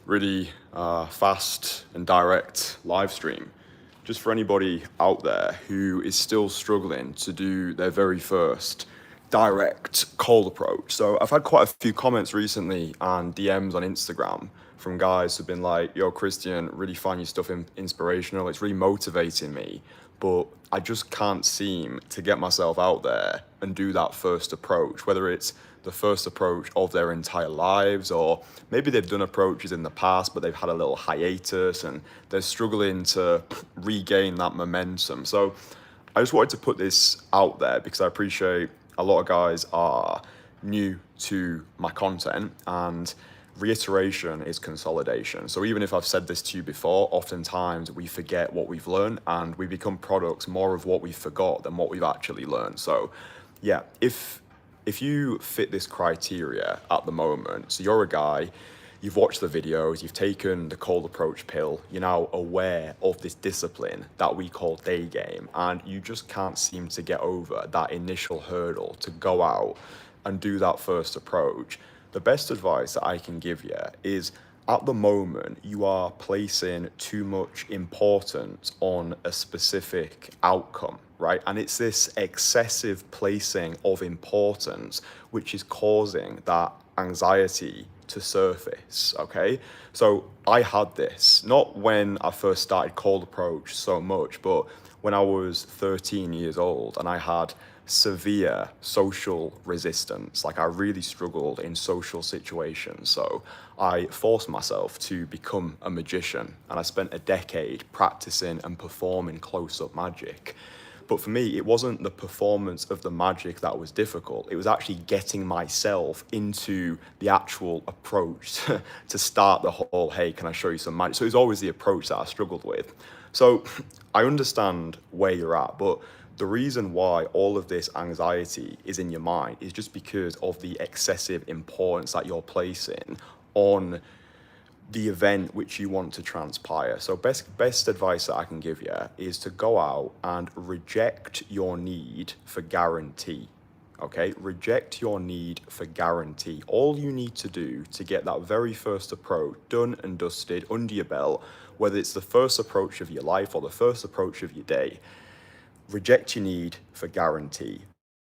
really fast and direct live stream. Just for anybody out there who is still struggling to do their very first direct cold approach. So I've had quite a few comments recently and DMs on Instagram from guys who've been like, yo, Kristian, really find your stuff inspirational. It's really motivating me, but I just can't seem to get myself out there and do that first approach, whether it's the first approach of their entire lives, or maybe they've done approaches in the past, but they've had a little hiatus and they're struggling to regain that momentum. So I just wanted to put this out there because I appreciate a lot of guys are new to my content, and reiteration is consolidation. So even if I've said this to you before, oftentimes we forget what we've learned and we become products more of what we forgot than what we've actually learned. So yeah, if you fit this criteria at the moment, so you're a guy, you've watched the videos, you've taken the cold approach pill, you're now aware of this discipline that we call day game, and you just can't seem to get over that initial hurdle to go out and do that first approach, the best advice that I can give you is, at the moment, you are placing too much importance on a specific outcome, right? And it's this excessive placing of importance which is causing that anxiety to surface, okay? So I had this, not when I first started cold approach so much, but when I was 13 years old and I had severe social resistance. Like I really struggled in social situations. So I forced myself to become a magician, and I spent a decade practicing and performing close-up magic. But for me, it wasn't the performance of the magic that was difficult. It was actually getting myself into the actual approach to start the whole, hey, can I show you some magic? So it was always the approach that I struggled with. So I understand where you're at, but the reason why all of this anxiety is in your mind is just because of the excessive importance that you're placing on the event which you want to transpire. So best advice that I can give you is to go out and reject your need for guarantee. Okay, reject your need for guarantee. All you need to do to get that very first approach done and dusted under your belt, whether it's the first approach of your life or the first approach of your day, reject your need for guarantee.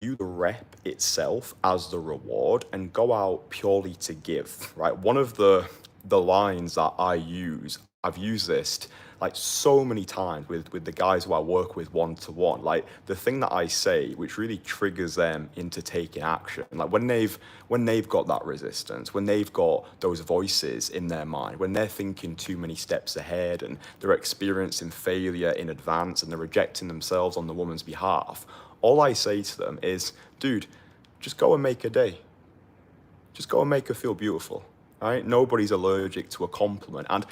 View the rep itself as the reward and go out purely to give, right? One of the lines that I've used this like so many times with the guys who I work with one-to-one. Like the thing that I say which really triggers them into taking action, like when they've got that resistance, when they've got those voices in their mind, when they're thinking too many steps ahead and they're experiencing failure in advance and they're rejecting themselves on the woman's behalf, all I say to them is, dude, just go and make a day. Just go and make her feel beautiful, right? Nobody's allergic to a compliment. And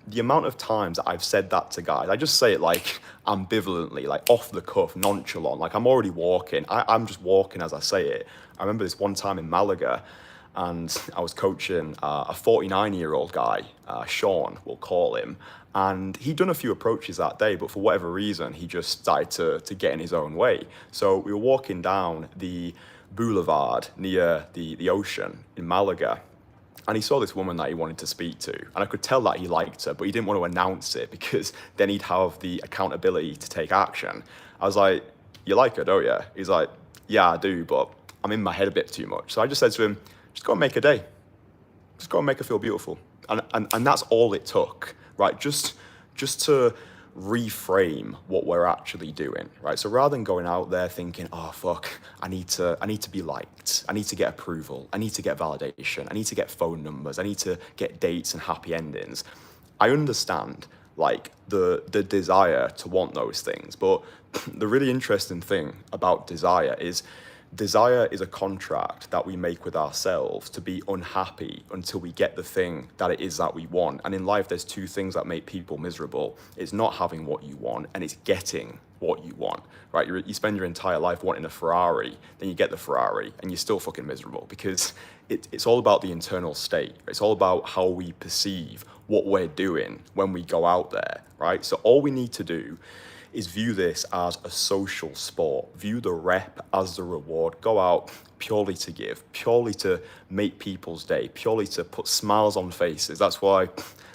the amount of times that I've said that to guys, I just say it like ambivalently, like off the cuff, nonchalant, like I'm already walking. I'm just walking as I say it. I remember this one time in Malaga, and I was coaching a 49-year-old guy, Sean, we'll call him, and he'd done a few approaches that day, but for whatever reason, he just started to get in his own way. So we were walking down the boulevard near the ocean in Malaga, and he saw this woman that he wanted to speak to, and I could tell that he liked her, but he didn't want to announce it because then he'd have the accountability to take action. I was like, you like her, don't you? He's like, yeah, I do, but I'm in my head a bit too much. So I just said to him, just go and make a day. Just go and make her feel beautiful. And that's all it took, right? Just to reframe what we're actually doing, right? So rather than going out there thinking, oh fuck, I need to be liked, I need to get approval, I need to get validation, I need to get phone numbers, I need to get dates and happy endings. I understand like the desire to want those things, but the really interesting thing about desire is a contract that we make with ourselves to be unhappy until we get the thing that it is that we want. And in life, there's two things that make people miserable. It's not having what you want, and it's getting what you want, right? You spend your entire life wanting a Ferrari, then you get the Ferrari, and you're still fucking miserable because it's all about the internal state. It's all about how we perceive what we're doing when we go out there, right? So all we need to do is view this as a social sport. View the rep as the reward. Go out purely to give, purely to make people's day, purely to put smiles on faces. That's why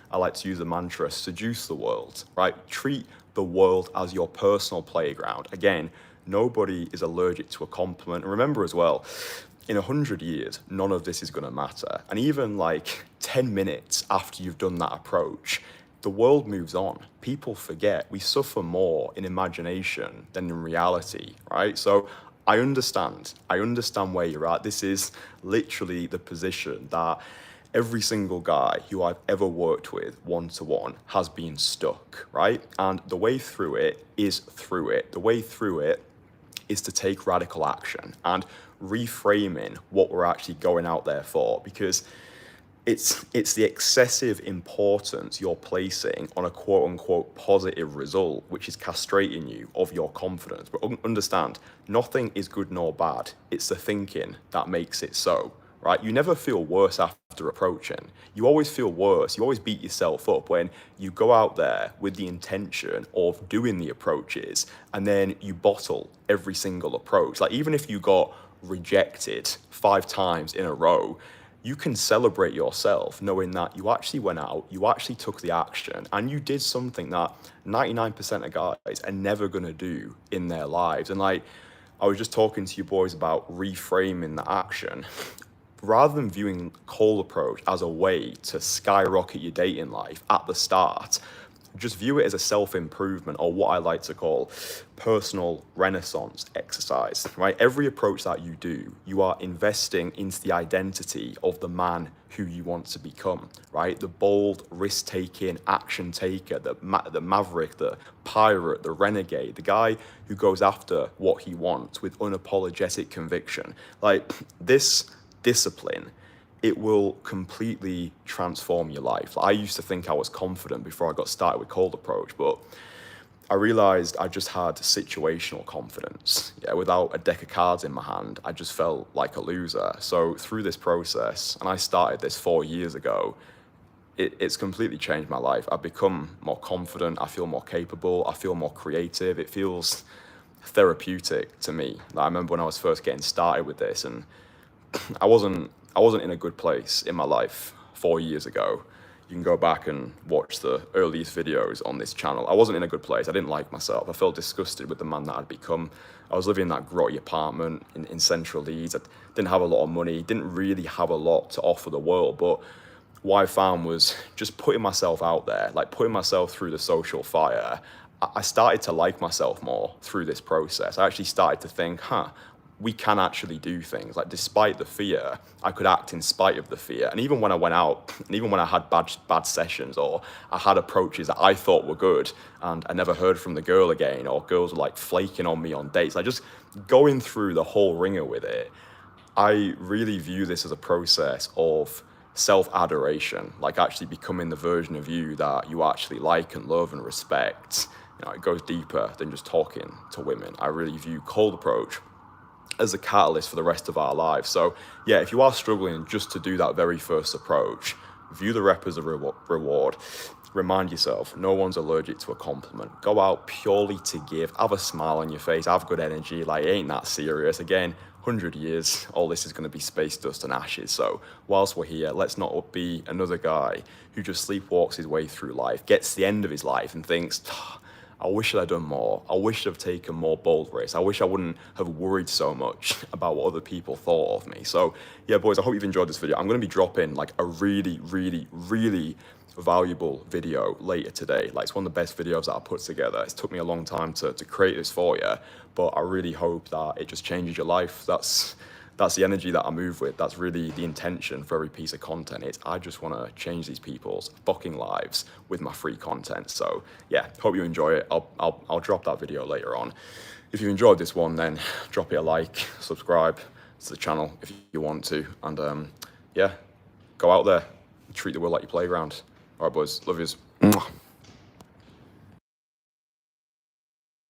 I like to use the mantra, seduce the world, right? Treat the world as your personal playground. Again, nobody is allergic to a compliment. And remember as well, in 100 years, none of this is going to matter. And even like 10 minutes after you've done that approach, the world moves on. People forget. We suffer more in imagination than in reality, right? So I understand where you're at. This is literally the position that every single guy who I've ever worked with one-to-one has been stuck, right? And the way through it is through it. The way through it is to take radical action and reframing what we're actually going out there for, because it's the excessive importance you're placing on a quote unquote positive result, which is castrating you of your confidence. But understand, nothing is good nor bad. It's the thinking that makes it so, right? You never feel worse after approaching. You always feel worse. You always beat yourself up when you go out there with the intention of doing the approaches and then you bottle every single approach. Like even if you got rejected 5 times in a row, you can celebrate yourself knowing that you actually went out, you actually took the action, and you did something that 99% of guys are never gonna do in their lives. And like, I was just talking to you boys about reframing the action. Rather than viewing cold approach as a way to skyrocket your dating life at the start, just view it as a self-improvement, or what I like to call personal renaissance exercise, right? Every approach that you do, you are investing into the identity of the man who you want to become, right? The bold, risk-taking, action taker, the maverick, the pirate, the renegade, the guy who goes after what he wants with unapologetic conviction. Like this discipline, it will completely transform your life. I used to think I was confident before I got started with cold approach, but I realized I just had situational confidence. Yeah, without a deck of cards in my hand, I just felt like a loser. So through this process, and I started this 4 years ago, it's completely changed my life. I've become more confident, I feel more capable, I feel more creative. It feels therapeutic to me. I remember when I was first getting started with this, and I wasn't in a good place in my life 4 years ago. You can go back and watch the earliest videos on this channel. I wasn't in a good place. I didn't like myself. I felt disgusted with the man that I'd become. I was living in that grotty apartment in central Leeds. I didn't have a lot of money, didn't really have a lot to offer the world. But what I found was just putting myself out there, like putting myself through the social fire. I started to like myself more through this process. I actually started to think, we can actually do things. Like despite the fear, I could act in spite of the fear. And even when I went out, and even when I had bad sessions, or I had approaches that I thought were good and I never heard from the girl again, or girls were like flaking on me on dates, like just going through the whole ringer with it, I really view this as a process of self-adoration, like actually becoming the version of you that you actually like and love and respect. You know, it goes deeper than just talking to women. I really view cold approach as a catalyst for the rest of our lives. So yeah, if you are struggling just to do that very first approach, view the rep as a reward. Remind yourself, no one's allergic to a compliment. Go out purely to give, have a smile on your face, have good energy, like it ain't that serious. Again, 100 years, all this is gonna be space dust and ashes. So whilst we're here, let's not be another guy who just sleepwalks his way through life, gets to the end of his life and thinks, I wish I'd done more. I wish I'd taken more bold risks. I wish I wouldn't have worried so much about what other people thought of me. So yeah, boys, I hope you've enjoyed this video. I'm gonna be dropping like a really, really, really valuable video later today. Like it's one of the best videos that I put together. It's took me a long time to create this for you, but I really hope that it just changes your life. That's the energy that I move with. That's really the intention for every piece of content. It's I just want to change these people's fucking lives with my free content. So yeah, hope you enjoy it. I'll drop that video later on. If you enjoyed this one, then drop it a like, subscribe to the channel if you want to, and yeah, go out there, treat the world like your playground. All right, boys, love yous.